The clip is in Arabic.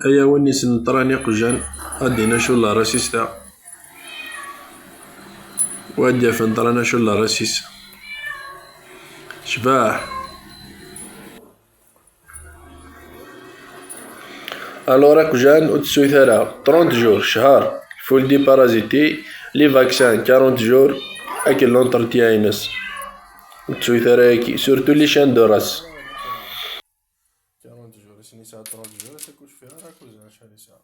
أيا ونيس نطراني قجان أدينا شولا راسيس تا وادي فنطرانا شولا راسيس شباح. الوغ قجان وتسوي ثرا 30 جور شهر فول دي بارازيتي لي فاكسان 40 جور أكل لونتروتيان ينس وتسوي ثرا هاكي سورتو لي شان دو راس 40 جور سني ساعة 30 جور تاكلش فيها راه قجان شحال ساعة